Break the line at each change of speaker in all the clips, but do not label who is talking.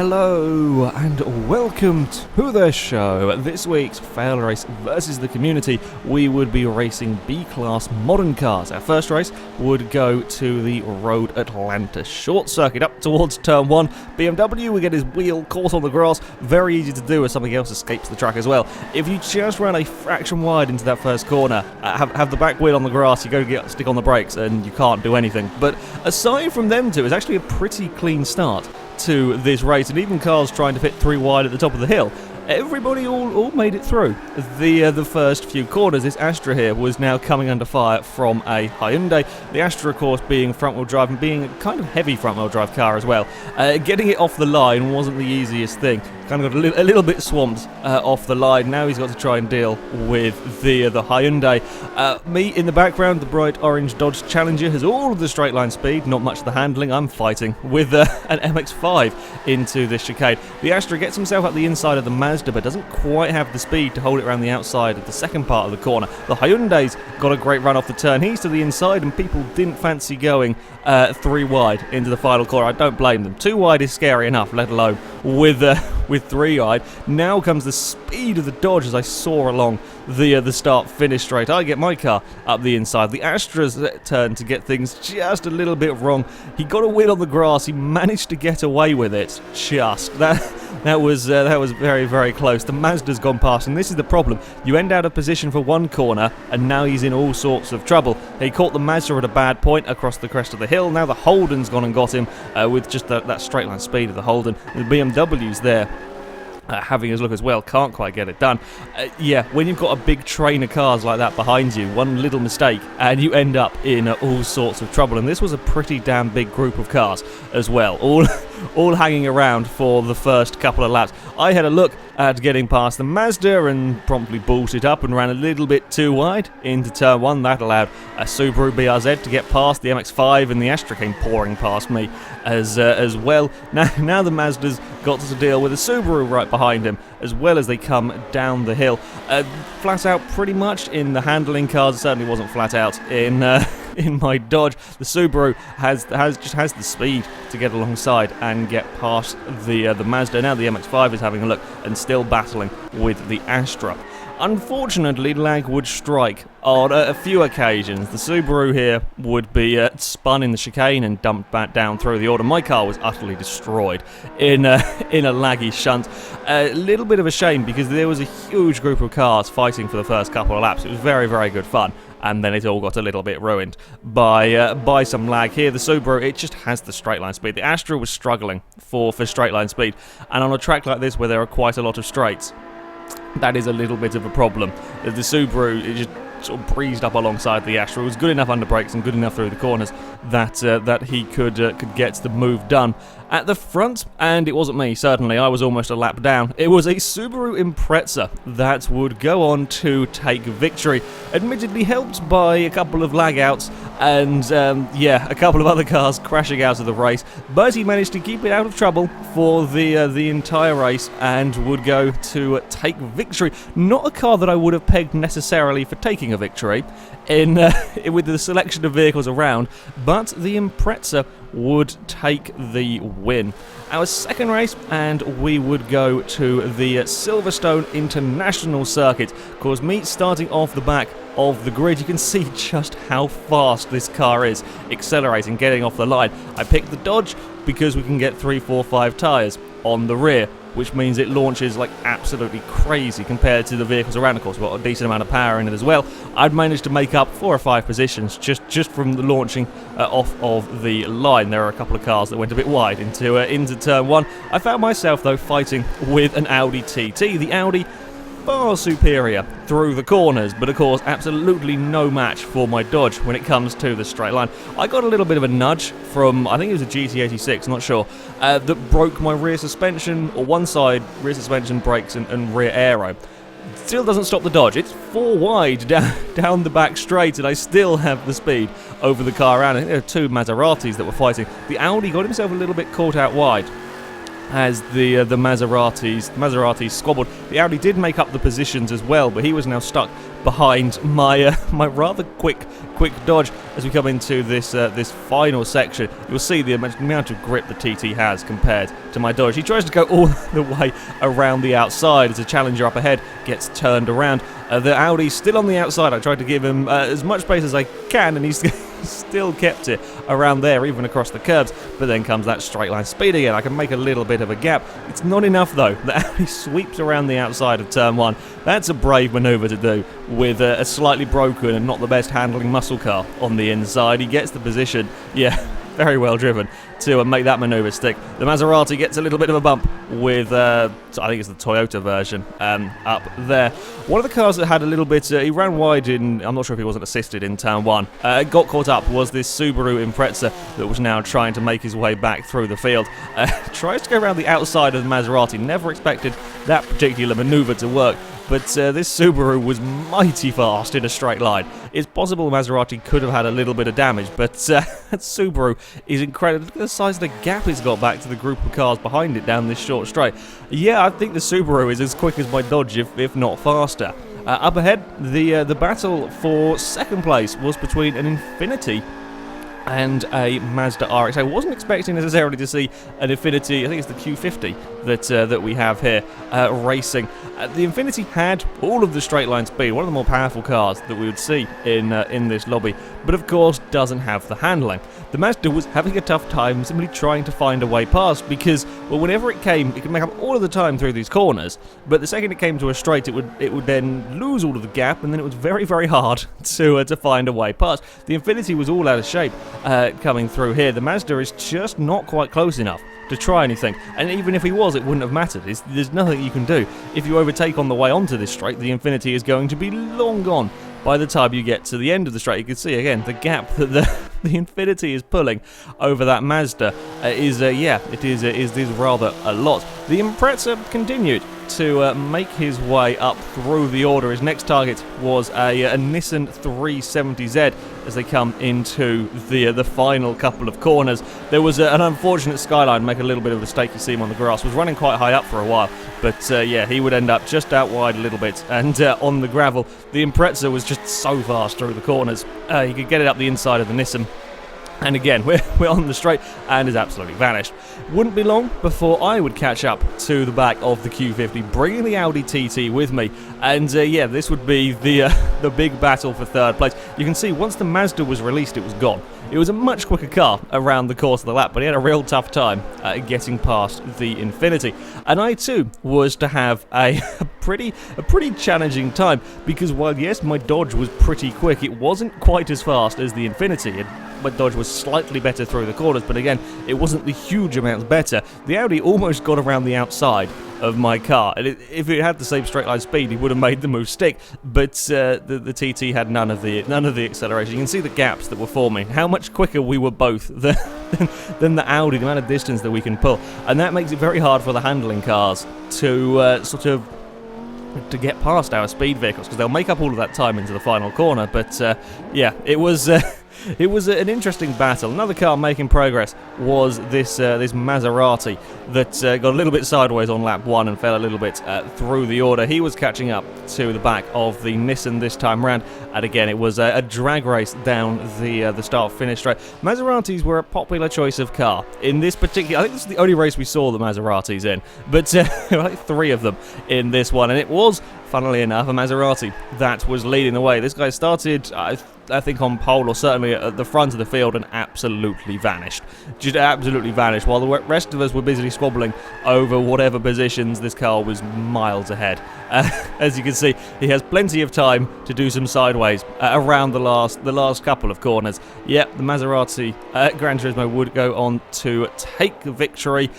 Hello and welcome to the show. This week's FailRace versus the community, we would be racing B-Class modern cars. Our first race would go to the Road Atlanta short circuit up towards turn 1. BMW would get his wheel caught on the grass. Very easy to do as something else escapes the track as well. If you just run a fraction wide into that first corner, have the back wheel on the grass, you go to stick on the brakes and you can't do anything. But aside from them two, it's actually a pretty clean start to this race, and even cars trying to fit 3 wide at the top of the hill, everybody all made it through the first few corners. This Astra here was now coming under fire from a Hyundai. The Astra, of course, being front-wheel drive and being a kind of heavy front-wheel drive car as well. Getting it off the line wasn't the easiest thing. Kind of got a little bit swamped off the line. Now he's got to try and deal with the Hyundai. Me in the background, the bright orange Dodge Challenger has all of the straight line speed, not much of the handling. I'm fighting with an MX-5 into this chicane. The Astra gets himself up the inside of the Mazda, but doesn't quite have the speed to hold it around the outside of the second part of the corner. The Hyundai's got a great run off the turn. He's to the inside, and people didn't fancy going 3 wide into the final corner. I don't blame them. 2 wide is scary enough, let alone with 3 wide. Now comes the speed of the Dodge as I soar along the start-finish straight. I get my car up the inside. The Astra's turn to get things just a little bit wrong. He got a wheel on the grass. He managed to get away with it. Just that was very, very close. The Mazda's gone past, and this is the problem. You end out of position for one corner, and now he's in all sorts of trouble. He caught the Mazda at a bad point across the crest of the hill. Now the Holden's gone and got him with just that straight line speed of the Holden. The BMW's there. Having his look as well, can't quite get it done. Yeah, when you've got a big train of cars like that behind you, one little mistake and you end up in all sorts of trouble. And this was a pretty damn big group of cars as well, all hanging around for the first couple of laps. I had a look at getting past the Mazda and promptly bolted up and ran a little bit too wide into turn 1. That allowed a Subaru BRZ to get past. The MX-5 and the Astra came pouring past me as well. Now the Mazda's got to deal with a Subaru right behind him, as well as they come down the hill. Flat out pretty much in the handling cars. It certainly wasn't flat out in my Dodge. The Subaru has the speed to get alongside and get past the Mazda. Now the MX-5 is having a look and still battling with the Astra. Unfortunately, lag would strike on a few occasions. The Subaru here would be spun in the chicane and dumped back down through the order. My car was utterly destroyed in a laggy shunt. A little bit of a shame because there was a huge group of cars fighting for the first couple of laps. It was very, very good fun. And then it all got a little bit ruined by some lag here. The Subaru, it just has the straight line speed. The Astra was struggling for straight line speed. And on a track like this where there are quite a lot of straights, that is a little bit of a problem. The Subaru, it just sort of breezed up alongside the Astra. It was good enough under brakes and good enough through the corners that he could get the move done at the front. And it wasn't me, certainly. I was almost a lap down. It was a Subaru Impreza that would go on to take victory, admittedly helped by a couple of lag outs and a couple of other cars crashing out of the race, but he managed to keep it out of trouble for the entire race and would go to take victory. Not a car that I would have pegged necessarily for taking a victory with the selection of vehicles around, but the Impreza would take the win. Our second race, and we would go to the Silverstone International Circuit. Of course, me starting off the back of the grid, you can see just how fast this car is accelerating, getting off the line. I picked the Dodge because we can get 3, 4, 5 tyres on the rear, which means it launches like absolutely crazy compared to the vehicles around. Of course, we've got a decent amount of power in it as well. I'd managed to make up 4 or 5 positions just from the launching off of the line. There are a couple of cars that went a bit wide into turn 1. I found myself, though, fighting with an Audi TT. The Audi, far superior through the corners, but of course absolutely no match for my Dodge when it comes to the straight line. I got a little bit of a nudge from, I think it was a GT86, not sure, that broke my rear suspension, or one side rear suspension, brakes and rear aero. Still doesn't stop the Dodge. It's 4 wide down the back straight, and I still have the speed over the car around. I think there are 2 Maseratis that were fighting. The Audi got himself a little bit caught out wide as the Maseratis squabbled. The Audi did make up the positions as well, but he was now stuck behind my my rather quick dodge as we come into this final section. You'll see the amount of grip the TT has compared to my dodge. He tries to go all the way around the outside as a challenger up ahead gets turned around. The Audi's still on the outside. I tried to give him as much space as I can, and he's still kept it around there, even across the curbs. But then comes that straight line speed again. I can make a little bit of a gap. It's not enough though. The Audi sweeps around the outside of turn 1. That's a brave manoeuvre to do with a slightly broken and not the best handling muscle car on the inside. He gets the position. Yeah, very well driven to make that manoeuvre stick. The Maserati gets a little bit of a bump with, I think it's the Toyota version, up there. One of the cars that had a little bit, he ran wide in, I'm not sure if he wasn't assisted in turn 1, got caught up was this Subaru Impreza that was now trying to make his way back through the field. Tries to go around the outside of the Maserati, never expected that particular manoeuvre to work. But this Subaru was mighty fast in a straight line. It's possible the Maserati could have had a little bit of damage, but that Subaru is incredible. Look at the size of the gap it's got back to the group of cars behind it down this short straight. Yeah, I think the Subaru is as quick as my Dodge, if not faster. Up ahead, the battle for second place was between an Infiniti and a Mazda RX. I wasn't expecting necessarily to see an Infiniti, I think it's the Q50 that we have here, racing. The Infiniti had all of the straight line speed, one of the more powerful cars that we would see in this lobby, but of course doesn't have the handling. The Mazda was having a tough time simply trying to find a way past because, well, whenever it came, it could make up all of the time through these corners, but the second it came to a straight, it would then lose all of the gap, and then it was very, very hard to find a way past. The Infiniti was all out of shape coming through here. The Mazda is just not quite close enough to try anything, and even if he was, it wouldn't have mattered. There's nothing you can do. If you overtake on the way onto this straight, the Infiniti is going to be long gone by the time you get to the end of the straight. You can see again the gap that the Infiniti is pulling over that Mazda is rather a lot. The Impreza continued to make his way up through the order. His next target was a Nissan 370Z as they come into the final couple of corners. There was an unfortunate skyline, make a little bit of a mistake. You see him on the grass, was running quite high up for a while, but yeah, he would end up just out wide a little bit, and on the gravel, the Impreza was just so fast through the corners. He could get it up the inside of the Nissan. And again, we're on the straight and has absolutely vanished. Wouldn't be long before I would catch up to the back of the Q50, bringing the Audi TT with me. And yeah, this would be the big battle for third place. You can see once the Mazda was released, it was gone. It was a much quicker car around the course of the lap, but he had a real tough time getting past the Infiniti. And I too was to have a pretty challenging time, because while yes, my Dodge was pretty quick, it wasn't quite as fast as the Infiniti. My Dodge was slightly better through the corners, but again, it wasn't the huge amounts better. The Audi almost got around the outside of my car, and if it had the same straight line speed, he would have made the move stick. But the TT had none of the acceleration. You can see the gaps that were forming. How much quicker we were both than the Audi, the amount of distance that we can pull, and that makes it very hard for the handling cars to to get past our speed vehicles, because they'll make up all of that time into the final corner. But yeah, it was an interesting battle. Another car making progress was this Maserati that got a little bit sideways on lap 1 and fell a little bit through the order. He was catching up to the back of the Nissan this time round, and again it was a drag race down the start-finish straight. Maseratis were a popular choice of car in this particular. I think this is the only race we saw the Maseratis in, but like 3 of them in this one, and it was, funnily enough, a Maserati that was leading the way. This guy started, I think, on pole, or certainly at the front of the field, and absolutely vanished. Just absolutely vanished, while the rest of us were busily squabbling over whatever positions. This car was miles ahead. As you can see, he has plenty of time to do some sideways around the last couple of corners. Yep, the Maserati Gran Turismo would go on to take the victory.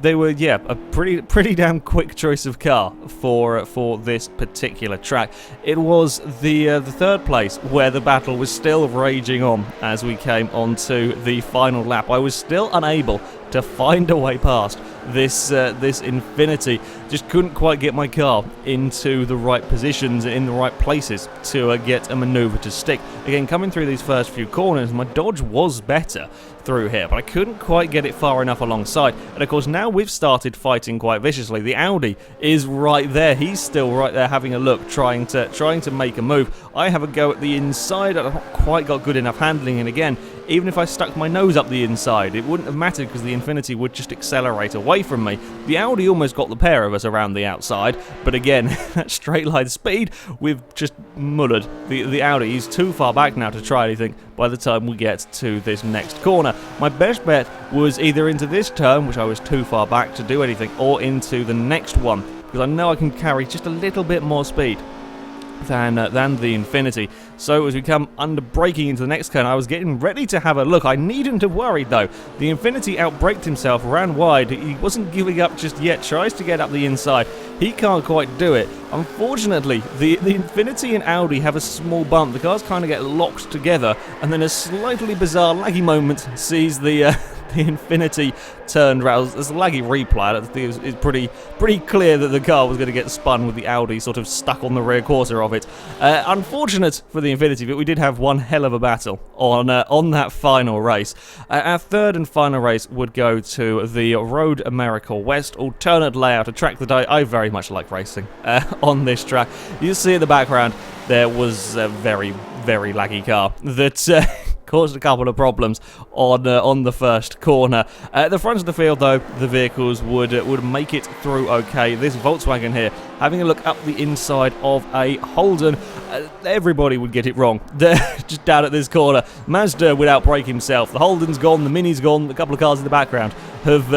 They were, yeah, a pretty damn quick choice of car for this particular track. It was the third place where the battle was still raging on as we came onto the final lap. I was still unable to find a way past this Infiniti just couldn't quite get my car into the right positions, in the right places to get a manoeuvre to stick. Again, coming through these first few corners, my dodge was better through here, but I couldn't quite get it far enough alongside. And of course, now we've started fighting quite viciously. The Audi is right there. He's still right there having a look, trying to make a move. I have a go at the inside. I've not quite got good enough handling, and again, even if I stuck my nose up the inside, it wouldn't have mattered because the Infiniti would just accelerate away from me. The Audi almost got the pair of us around the outside, but again, that straight line speed, we've just mullered the Audi. He's too far back now to try anything by the time we get to this next corner. My best bet was either into this turn, which I was too far back to do anything, or into the next one, because I know I can carry just a little bit more speed than the Infiniti. So as we come under braking into the next turn, I was getting ready to have a look. I needn't have worried though. The Infiniti outbraked himself, ran wide. He wasn't giving up just yet, tries to get up the inside. He can't quite do it. Unfortunately, the Infiniti and Audi have a small bump. The cars kind of get locked together, and then a slightly bizarre laggy moment sees the Infiniti turned round. There's a laggy replay. I think it's pretty clear that the car was going to get spun with the Audi sort of stuck on the rear quarter of it. Unfortunate for the Infiniti, but we did have one hell of a battle on that final race. Our third and final race would go to the Road America West alternate layout, a track that I very much like racing on this track. You see in the background there was a very, very laggy car that caused a couple of problems on the first corner. At the front of the field, though, the vehicles would make it through okay. This Volkswagen here, having a look up the inside of a Holden, everybody would get it wrong. Just down at this corner, Mazda would outbrake himself. The Holden's gone, the Mini's gone, a couple of cars in the background have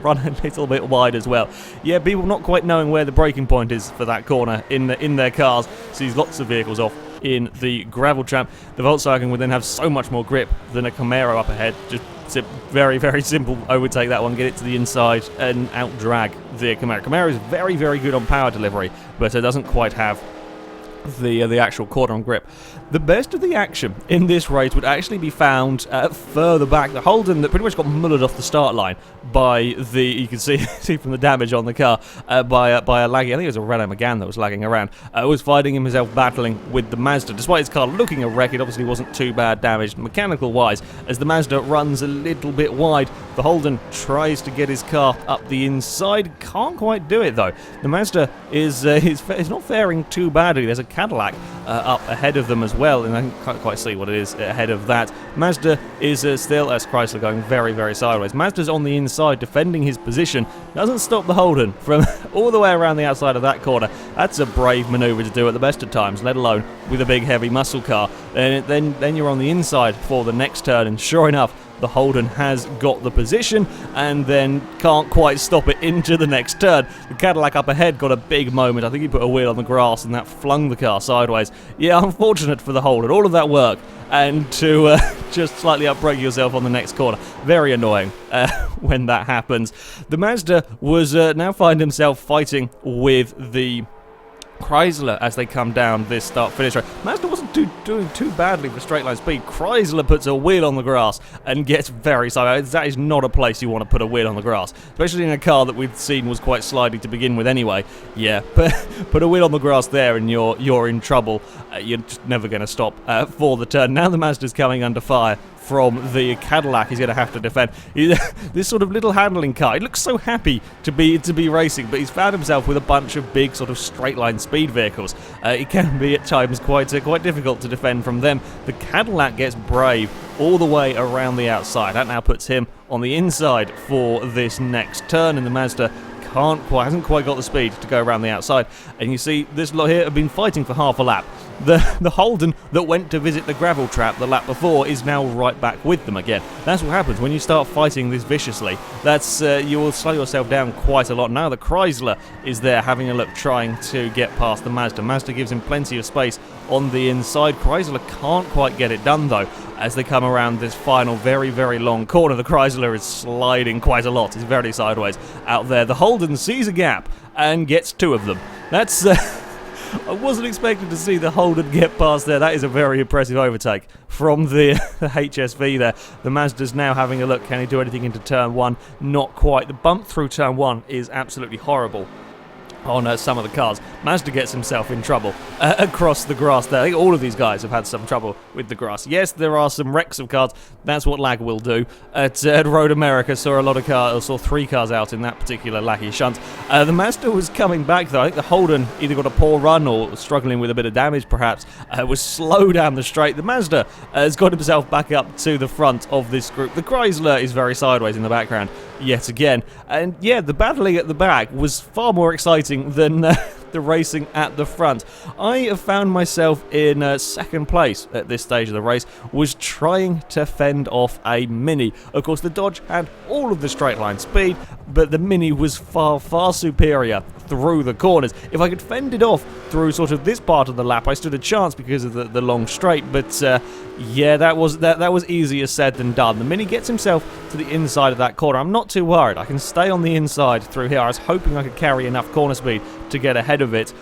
run a little bit wide as well. Yeah, people not quite knowing where the braking point is for that corner in their cars. Sees lots of vehicles off in the gravel trap. The Volkswagen would then have so much more grip than a Camaro up ahead. Just very, very simple overtake that one, get it to the inside and out-drag the Camaro. Camaro is very, very good on power delivery, but it doesn't quite have the actual corner on grip. The best of the action in this race would actually be found further back. The Holden that pretty much got mullered off the start line by you can see from the damage on the car, by a laggy, I think it was a Renault Megane that was lagging around, was finding himself battling with the Mazda. Despite his car looking a wreck, it obviously wasn't too bad damaged mechanical wise. As the Mazda runs a little bit wide, the Holden tries to get his car up the inside, can't quite do it though. The Mazda is not faring too badly. There's a Cadillac up ahead of them as well, and I can't quite see what it is ahead of that. Mazda is still, as Chrysler, going very, very sideways. Mazda's on the inside defending his position, doesn't stop the Holden from all the way around the outside of that corner. That's a brave manoeuvre to do at the best of times, let alone with a big heavy muscle car. And then you're on the inside for the next turn, and sure enough, the Holden has got the position and then can't quite stop it into the next turn. The Cadillac up ahead got a big moment. I think he put a wheel on the grass and that flung the car sideways. Yeah, unfortunate for the Holden. All of that work and to just slightly outbrake yourself on the next corner. Very annoying when that happens. The Mazda was now find himself fighting with the Chrysler as they come down this start-finish race. Mazda wasn't doing too badly for straight line speed. Chrysler puts a wheel on the grass and gets very sideways. That is not a place you want to put a wheel on the grass, especially in a car that we've seen was quite slidey to begin with anyway. Yeah, put a wheel on the grass there and you're in trouble. You're just never going to stop for the turn. Now the Mazda's coming under fire from the Cadillac. He's going to have to defend. This sort of little handling car, he looks so happy to be racing, but he's found himself with a bunch of big sort of straight line speed vehicles. It can be at times quite difficult to defend from them. The Cadillac gets brave all the way around the outside. That now puts him on the inside for this next turn, and the Mazda hasn't quite got the speed to go around the outside. And you see this lot here have been fighting for half a lap. The Holden that went to visit the gravel trap the lap before is now right back with them again. That's what happens when you start fighting this viciously. That's you will slow yourself down quite a lot. Now the Chrysler is there having a look, trying to get past the Mazda. Mazda gives him plenty of space on the inside. Chrysler can't quite get it done though as they come around this final very, very long corner. The Chrysler is sliding quite a lot. It's very sideways out there. The Holden sees a gap and gets two of them. That's I wasn't expecting to see the Holden get past there. That is a very impressive overtake from the HSV there. The Mazda's now having a look. Can he do anything into turn 1? Not quite. The bump through turn 1 is absolutely horrible on some of the cars. Mazda gets himself in trouble across the grass there. I think all of these guys have had some trouble with the grass. Yes, there are some wrecks of cars. That's what lag will do. At Road America, saw a lot of cars, saw 3 cars out in that particular laggy shunt. The Mazda was coming back though. I think the Holden either got a poor run or was struggling with a bit of damage perhaps. Was slow down the straight. The Mazda has got himself back up to the front of this group. The Chrysler is very sideways in the background yet again. And yeah, the battling at the back was far more exciting than the racing at the front. I have found myself in second place at this stage of the race, was trying to fend off a Mini. Of course, the Dodge had all of the straight line speed, but the Mini was far, far superior through the corners. If I could fend it off through sort of this part of the lap, I stood a chance because of the long straight, but yeah, that was easier said than done. The Mini gets himself to the inside of that corner. I'm not too worried. I can stay on the inside through here. I was hoping I could carry enough corner speed to get ahead of it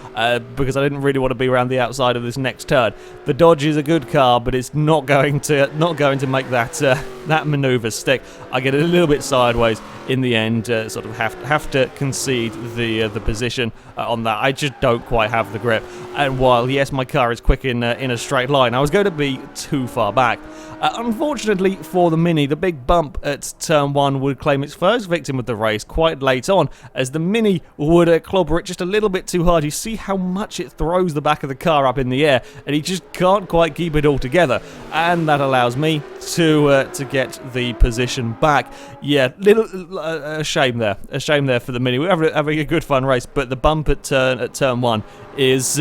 because I didn't really want to be around the outside of this next turn. The Dodge is a good car, but it's not going to make that maneuver stick. I get a little bit sideways in the end, sort of have to concede the position on that. I just don't quite have the grip. And while yes, my car is quick in a straight line, I was going to be too far back. Unfortunately for the Mini, the big bump at turn 1 would claim its first victim of the race quite late on, as the Mini would clobber it just a little bit too hard. You see how much it throws the back of the car up in the air, and he just can't quite keep it all together, and that allows me to get the position back. Yeah, a shame there for the Mini. We're having a good fun race, but the bump at turn 1 is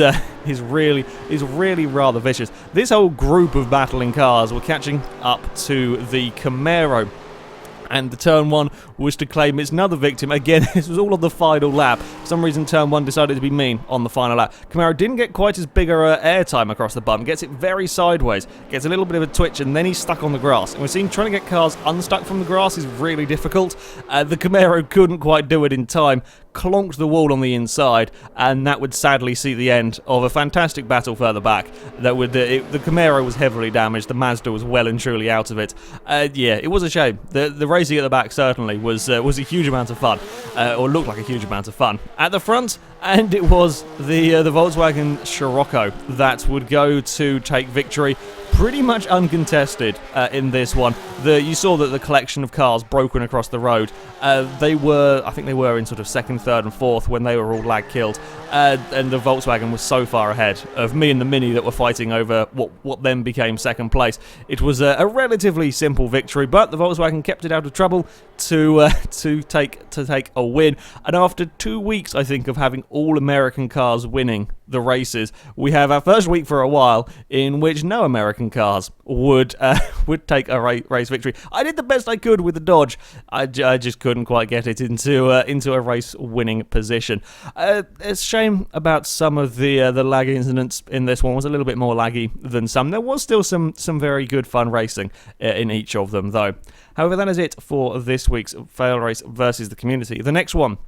really rather vicious. This whole group of battling cars were catching up to the Camaro, and the turn 1 was to claim its another victim. Again, this was all on the final lap. For some reason, turn 1 decided to be mean on the final lap. Camaro didn't get quite as big air time across the bump, gets it very sideways, gets a little bit of a twitch, and then he's stuck on the grass. And we're seeing trying to get cars unstuck from the grass is really difficult. The Camaro couldn't quite do it in time, clonked the wall on the inside, and that would sadly see the end of a fantastic battle further back. That would the Camaro was heavily damaged, the Mazda was well and truly out of it. Yeah, it was a shame. The racing at the back certainly was a huge amount of fun, or looked like a huge amount of fun. At the front, and it was the Volkswagen Scirocco that would go to take victory pretty much uncontested in this one. You saw that the collection of cars broken across the road, I think they were in sort of second, third and fourth when they were all lag killed, and the Volkswagen was so far ahead of me and the Mini that were fighting over what then became second place. It was a relatively simple victory, but the Volkswagen kept it out of trouble to take a win. And after 2 weeks, I think, of having all American cars winning the races, we have our first week for a while in which no American cars would take a race victory. I did the best I could with the Dodge. I just couldn't quite get it into a race winning position. It's a shame about some of the lag incidents in this one. Was a little bit more laggy than some. There was still some very good fun racing in each of them though. However, that is it for this week's FailRace versus the community. The next one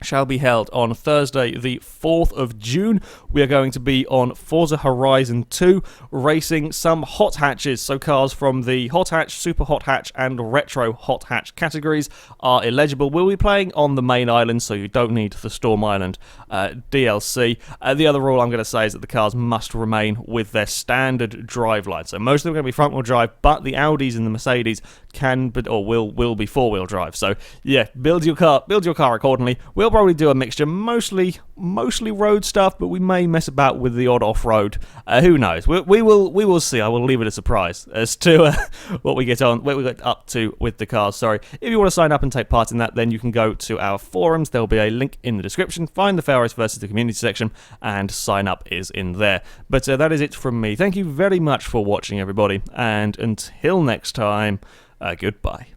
shall be held on Thursday, the 4th of June. We are going to be on Forza Horizon 2, racing some hot hatches. So cars from the hot hatch, super hot hatch, and retro hot hatch categories are eligible. We'll be playing on the main island, so you don't need the Storm Island DLC. The other rule I'm going to say is that the cars must remain with their standard driveline. So most of them are going to be front-wheel drive, but the Audis and the Mercedes will be four-wheel drive. So yeah, build your car accordingly. We'll probably do a mixture, mostly road stuff, but we may mess about with the odd off-road. Who knows? We will see. I will leave it a surprise as to what we get up to with the cars. Sorry. If you want to sign up and take part in that, then you can go to our forums. There'll be a link in the description. Find the FailRace versus the community section, and sign up is in there. But that is it from me. Thank you very much for watching, everybody, and until next time, goodbye.